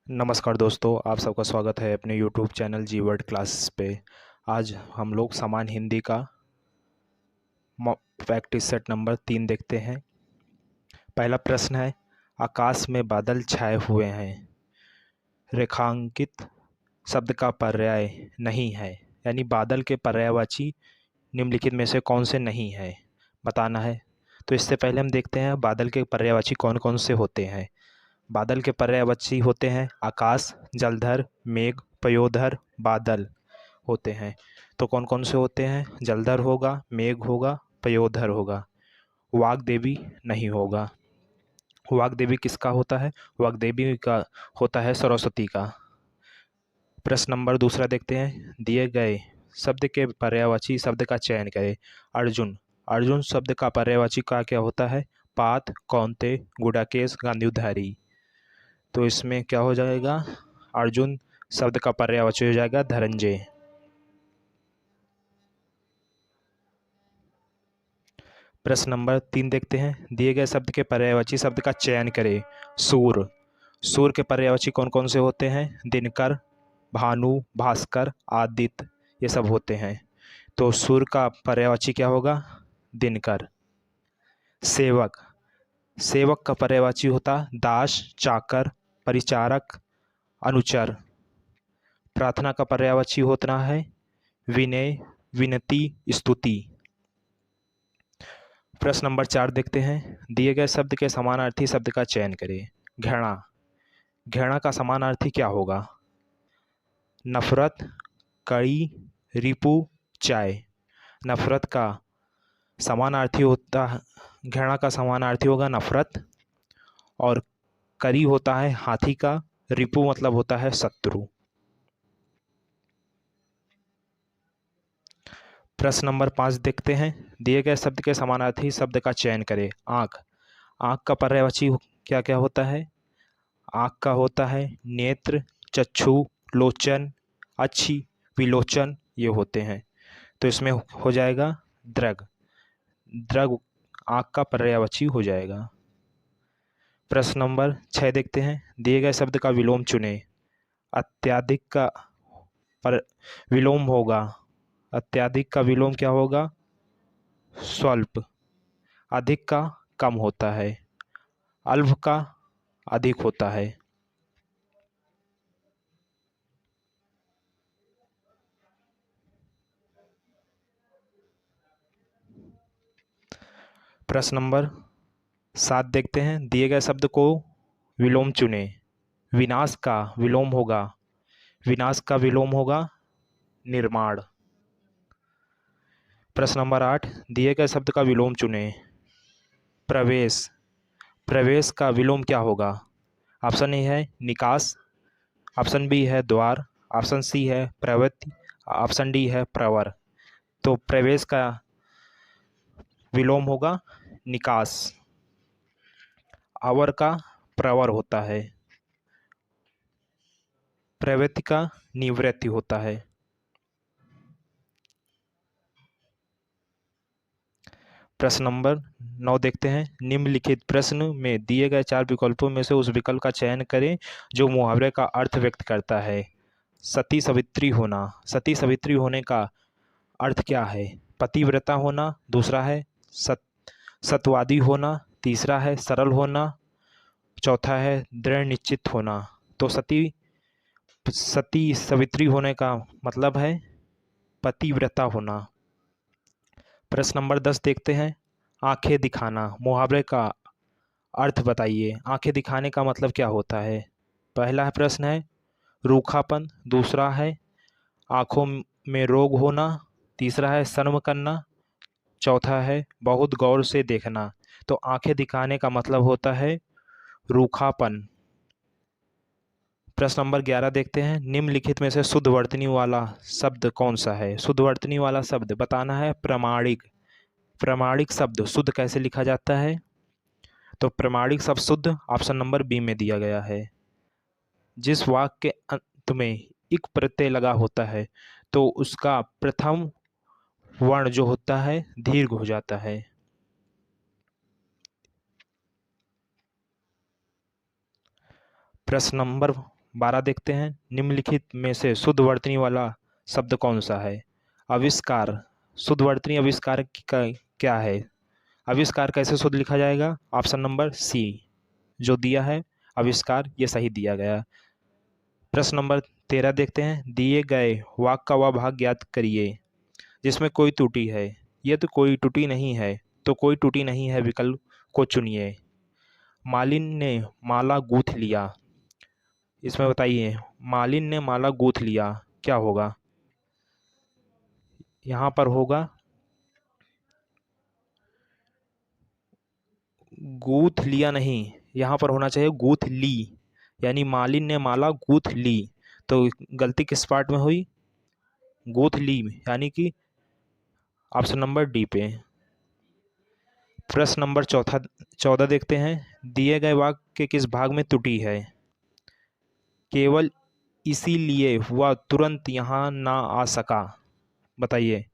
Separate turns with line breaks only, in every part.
नमस्कार दोस्तों, आप सबका स्वागत है अपने YouTube चैनल जी वर्ड क्लासेस पे। आज हम लोग सामान्य हिंदी का प्रैक्टिस सेट नंबर 3 देखते हैं। पहला प्रश्न है, आकाश में बादल छाए हुए हैं, रेखांकित शब्द का पर्याय नहीं है, यानी बादल के पर्यायवाची निम्नलिखित में से कौन से नहीं है, बताना है। तो इससे पहले हम देखते हैं बादल के पर्यायवाची कौन कौन से होते हैं। बादल के पर्यायवाची होते हैं आकाश, जलधर, मेघ, पयोधर, बादल होते हैं। तो कौन कौन से होते हैं? जलधर होगा, मेघ होगा, पयोधर होगा, वाग्देवी नहीं होगा। वाग्देवी किसका होता है? वाग्देवी का होता है सरस्वती का। प्रश्न नंबर दूसरा देखते हैं, दिए गए शब्द के पर्यायवाची शब्द का चयन करें। अर्जुन, अर्जुन शब्द का पर्यायवाची का क्या होता है? पात, कौंते, गुडाकेश, गांधीधारी। तो इसमें क्या हो जाएगा? अर्जुन शब्द का पर्यायवाची हो जाएगा धनंजय। प्रश्न नंबर 3 देखते हैं, दिए गए शब्द के पर्यायवाची शब्द का चयन करें। सूर, सूर के पर्यायवाची कौन कौन से होते हैं? दिनकर, भानु, भास्कर, आदित्य, ये सब होते हैं। तो सूर का पर्यायवाची क्या होगा? दिनकर। सेवक, सेवक का पर्यायवाची होता दास, चाकर, परिचारक, अनुचर। प्रार्थना का पर्यायवाची होता है विनय, विनती, स्तुति। प्रश्न नंबर 4 देखते हैं, दिए गए शब्द के समानार्थी शब्द का चयन करें। घृणा, घृणा का समानार्थी क्या होगा? नफरत, कड़ी, रिपु, चाय। नफरत का समानार्थी होता है, घृणा का समानार्थी होगा नफरत, और करी होता है हाथी का, रिपु मतलब होता है शत्रु। प्रश्न नंबर 5 देखते हैं, दिए गए शब्द के समानार्थी शब्द का चयन करें। आँख, आँख का पर्यायवाची क्या क्या होता है? आँख का होता है नेत्र, चक्षु, लोचन, अच्छी, विलोचन, ये होते हैं। तो इसमें हो जाएगा दृग, दृग आँख का पर्यायवाची हो जाएगा। प्रश्न नंबर 6 देखते हैं, दिए गए शब्द का विलोम चुनें। अत्याधिक का पर विलोम होगा, अत्याधिक का विलोम क्या होगा? स्वल्प। अधिक का कम होता है, अल्प का अधिक होता है। प्रश्न नंबर 7 देखते हैं, दिए गए शब्द को विलोम चुनें। विनाश का विलोम होगा, विनाश का विलोम होगा निर्माण। प्रश्न नंबर 8, दिए गए शब्द का विलोम चुनें। प्रवेश, प्रवेश का विलोम क्या होगा? ऑप्शन ए है निकास, ऑप्शन बी है द्वार, ऑप्शन सी है प्रवृत्ति, ऑप्शन डी है प्रवर। तो प्रवेश का विलोम होगा निकास, आवर का प्रवर होता है, प्रवृत्ति का निवृत्ति होता है। प्रश्न नंबर 9 देखते हैं, निम्नलिखित प्रश्न में दिए गए 4 विकल्पों में से उस विकल्प का चयन करें जो मुहावरे का अर्थ व्यक्त करता है। सती सावित्री होना, सती सावित्री होने का अर्थ क्या है? पतिव्रता होना, दूसरा है सत्यवादी होना, तीसरा है सरल होना, चौथा है दृढ़ निश्चित होना। तो सती सावित्री होने का मतलब है पतिव्रता होना। प्रश्न नंबर 10 देखते हैं, आंखें दिखाना, मुहावरे का अर्थ बताइए। आंखें दिखाने का मतलब क्या होता है? पहला प्रश्न है रूखापन, दूसरा है आंखों में रोग होना, तीसरा है शर्म करना, चौथा है बहुत गौर से देखना। तो आंखें दिखाने का मतलब होता है रूखापन। प्रश्न नंबर 11 देखते हैं, निम्नलिखित में से शुद्ध वर्तनी वाला शब्द कौन सा है? शुद्ध वर्तनी वाला शब्द बताना है प्रमाणिक। प्रमाणिक शब्द शुद्ध कैसे लिखा जाता है? तो प्रमाणिक शब्द शुद्ध ऑप्शन नंबर बी में दिया गया है। जिस वाक्य के अंत में इक प्रत्यय लगा होता है तो उसका प्रथम वर्ण जो होता है दीर्घ हो जाता है। प्रश्न नंबर 12 देखते हैं, निम्नलिखित में से शुद्ध वर्तनी वाला शब्द कौन सा है? आविष्कार। शुद्ध वर्तनी आविष्कार का क्या है? आविष्कार कैसे शुद्ध लिखा जाएगा? ऑप्शन नंबर सी जो दिया है आविष्कार, ये सही दिया गया। प्रश्न नंबर 13 देखते हैं, दिए गए वाक्य का वह भाग ज्ञात करिए जिसमें कोई त्रुटि है। ये तो कोई त्रुटि नहीं है, तो कोई त्रुटि नहीं है विकल्प को चुनिए। मालिन ने माला गूंथ लिया, इसमें बताइए मालिन ने माला गूंथ लिया क्या होगा? यहाँ पर होगा गूंथ लिया नहीं, यहाँ पर होना चाहिए गूंथ ली, यानी मालिन ने माला गूंथ ली। तो गलती किस पार्ट में हुई? गूंथ ली, यानी कि ऑप्शन नंबर डी पे। प्रश्न नंबर 14 देखते हैं, दिए गए वाक्य के किस भाग में त्रुटि है? केवल इसीलिए वह तुरंत यहाँ ना आ सका, बताइए।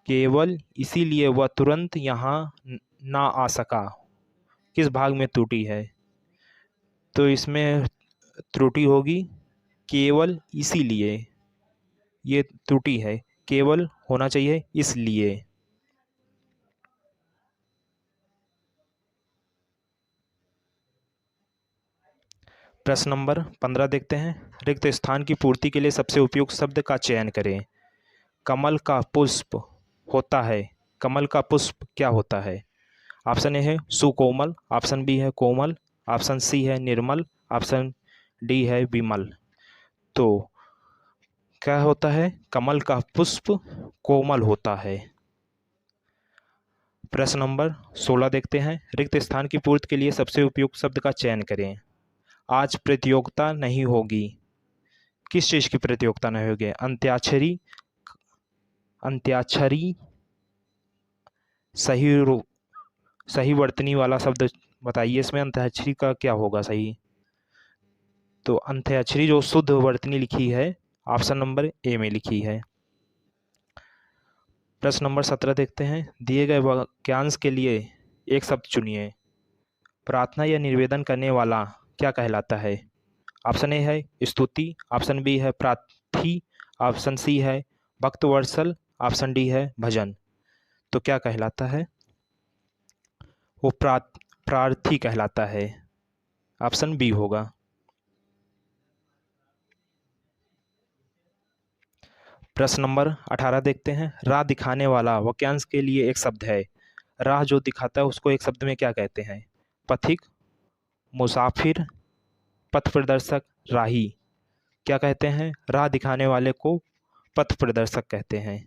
केवल इसीलिए वह तुरंत यहाँ ना आ सका, किस भाग में त्रुटि है? तो इसमें त्रुटि होगी केवल इसीलिए, ये त्रुटि है, केवल होना चाहिए इसलिए। प्रश्न नंबर 15 देखते हैं, रिक्त स्थान की पूर्ति के लिए सबसे उपयुक्त शब्द का चयन करें। कमल का पुष्प होता है, कमल का पुष्प क्या होता है? ऑप्शन ए है सुकोमल, ऑप्शन बी है कोमल, ऑप्शन सी है निर्मल, ऑप्शन डी है विमल। तो क्या होता है? कमल का पुष्प कोमल होता है। प्रश्न नंबर 16 देखते हैं, रिक्त स्थान की पूर्ति के लिए सबसे उपयुक्त शब्द का चयन करें। आज प्रतियोगिता नहीं होगी, किस चीज़ की प्रतियोगिता नहीं होगी? अंत्याक्षरी, अंत्याक्षरी, सही वर्तनी वाला शब्द बताइए, इसमें अंत्याक्षरी का क्या होगा सही? तो अंत्याक्षरी जो शुद्ध वर्तनी लिखी है ऑप्शन नंबर ए में लिखी है। प्रश्न नंबर 17 देखते हैं, दिए गए वाक्यांश के लिए एक शब्द चुनिए। प्रार्थना या निवेदन करने वाला क्या कहलाता है? ऑप्शन ए है स्तुति, ऑप्शन बी है प्रार्थी, ऑप्शन सी है भक्तवत्सल, ऑप्शन डी है भजन। तो क्या कहलाता है? वो प्रार्थी कहलाता है, ऑप्शन बी होगा। प्रश्न नंबर 18 देखते हैं, राह दिखाने वाला वाक्यांश के लिए एक शब्द है। राह जो दिखाता है उसको एक शब्द में क्या कहते हैं? पथिक, मुसाफिर, पथ प्रदर्शक, राही। क्या कहते हैं? राह दिखाने वाले को पथ प्रदर्शक कहते हैं।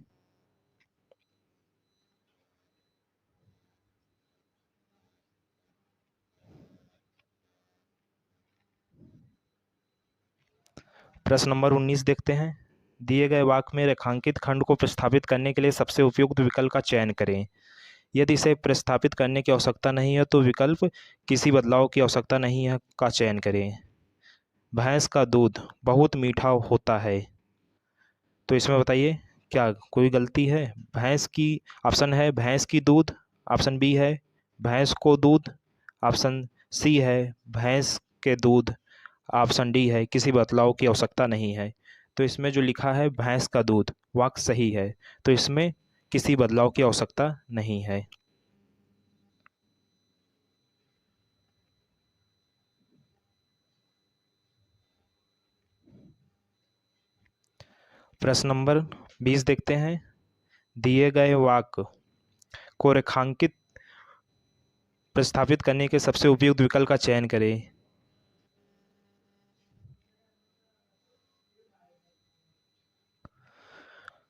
प्रश्न नंबर 19 देखते हैं, दिए गए वाक्य में रेखांकित खंड को प्रस्थापित करने के लिए सबसे उपयुक्त विकल्प का चयन करें। यदि इसे प्रस्थापित करने की आवश्यकता नहीं है तो विकल्प किसी बदलाव की आवश्यकता नहीं है का चयन करें। भैंस का दूध बहुत मीठा होता है, तो इसमें बताइए क्या कोई गलती है? भैंस की, ऑप्शन है भैंस की दूध, ऑप्शन बी है भैंस को दूध, ऑप्शन सी है भैंस के दूध, ऑप्शन डी है किसी बदलाव की आवश्यकता नहीं है। तो इसमें जो लिखा है भैंस का दूध वाक्य सही है, तो इसमें किसी बदलाव की आवश्यकता नहीं है। प्रश्न नंबर 20 देखते हैं, दिए गए वाक्य को रेखांकित प्रस्थापित करने के सबसे उपयुक्त विकल्प का चयन करें।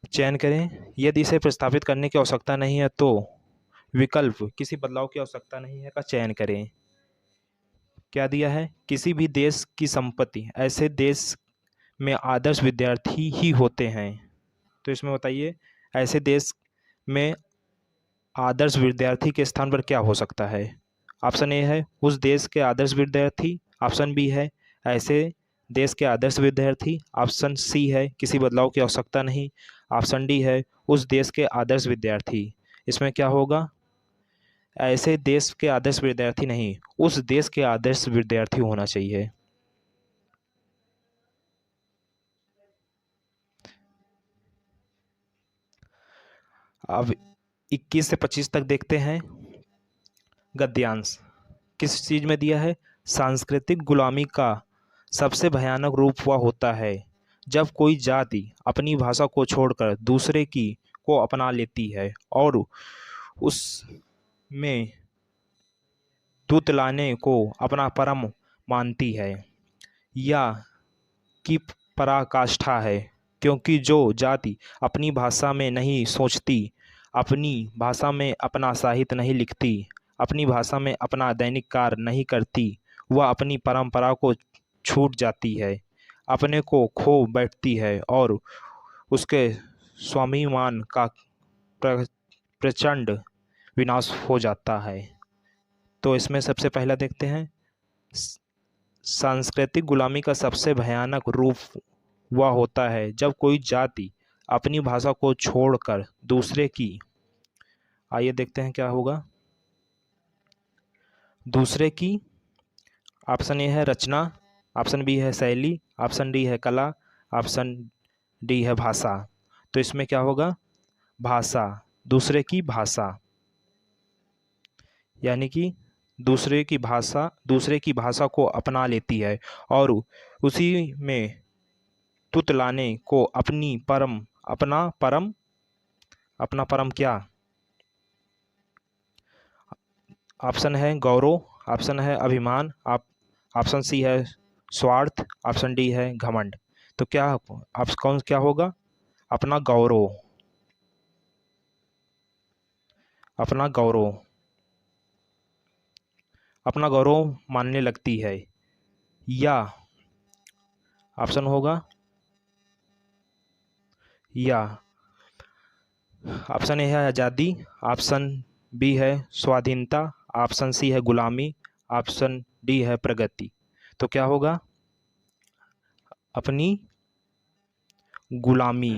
चयन करें, यदि इसे प्रस्थापित करने की आवश्यकता नहीं है तो विकल्प किसी बदलाव की आवश्यकता नहीं है का चयन करें। क्या दिया है? किसी भी देश की संपत्ति ऐसे देश में आदर्श विद्यार्थी ही होते हैं। तो इसमें बताइए ऐसे देश में आदर्श विद्यार्थी के स्थान पर क्या हो सकता है? ऑप्शन ए है उस देश के आदर्श विद्यार्थी, ऑप्शन बी है ऐसे देश के आदर्श विद्यार्थी, ऑप्शन सी है किसी बदलाव की आवश्यकता नहीं, ऑप्शन डी है उस देश के आदर्श विद्यार्थी। इसमें क्या होगा? ऐसे देश के आदर्श विद्यार्थी नहीं, उस देश के आदर्श विद्यार्थी होना चाहिए। अब 21 से 25 तक देखते हैं। गद्यांश किस चीज़ में दिया है? सांस्कृतिक गुलामी का सबसे भयानक रूप वह होता है जब कोई जाति अपनी भाषा को छोड़कर दूसरे की को अपना लेती है और उसमें तुतलाने को अपना परम मानती है या की पराकाष्ठा है, क्योंकि जो जाति अपनी भाषा में नहीं सोचती, अपनी भाषा में अपना साहित्य नहीं लिखती, अपनी भाषा में अपना दैनिक कार्य नहीं करती, वह अपनी परंपरा को छूट जाती है, अपने को खो बैठती है और उसके स्वाभिमान का प्रचंड विनाश हो जाता है। तो इसमें सबसे पहला देखते हैं, सांस्कृतिक गुलामी का सबसे भयानक रूप वह होता है जब कोई जाति अपनी भाषा को छोड़कर दूसरे की, आइए देखते हैं क्या होगा। दूसरे की, ऑप्शन ए है रचना, ऑप्शन बी है शैली, ऑप्शन डी है कला, ऑप्शन डी है भाषा। तो इसमें क्या होगा? भाषा, दूसरे की भाषा, यानी कि दूसरे की भाषा को अपना लेती है और उसी में तुतलाने को अपना परम क्या? ऑप्शन है गौरव, ऑप्शन है अभिमान, ऑप्शन सी है स्वार्थ, ऑप्शन डी है घमंड। तो क्या आप कौन क्या होगा? अपना गौरव, अपना गौरव, अपना गौरव मानने लगती है, या ऑप्शन होगा, या ऑप्शन ए है आज़ादी, ऑप्शन बी है स्वाधीनता, ऑप्शन सी है गुलामी, ऑप्शन डी है प्रगति। तो क्या होगा? अपनी गुलामी,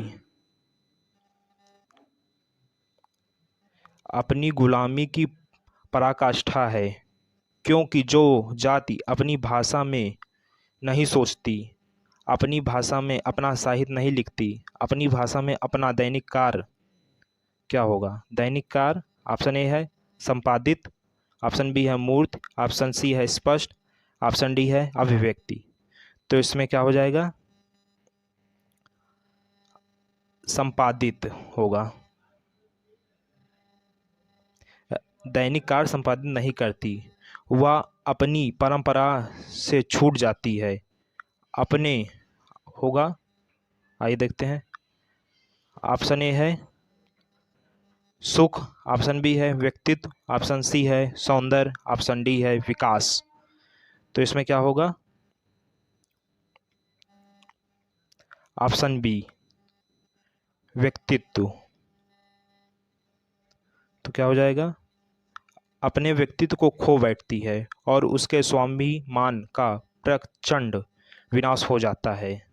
अपनी गुलामी की पराकाष्ठा है, क्योंकि जो जाति अपनी भाषा में नहीं सोचती, अपनी भाषा में अपना साहित्य नहीं लिखती, अपनी भाषा में अपना दैनिक कार्य, क्या होगा? दैनिक कार्य, ऑप्शन ए है संपादित, ऑप्शन बी है मूर्त, ऑप्शन सी है स्पष्ट, ऑप्शन डी है अभिव्यक्ति। तो इसमें क्या हो जाएगा? संपादित होगा। दैनिक कार्य संपादित नहीं करती, वह अपनी परंपरा से छूट जाती है, अपने होगा। आइए देखते हैं। ऑप्शन ए है सुख, ऑप्शन बी है व्यक्तित्व, ऑप्शन सी है सौंदर्य, ऑप्शन डी है विकास। तो इसमें क्या होगा? ऑप्शन बी व्यक्तित्व। तो क्या हो जाएगा? अपने व्यक्तित्व को खो बैठती है और उसके स्वाभिमान का प्रचंड विनाश हो जाता है।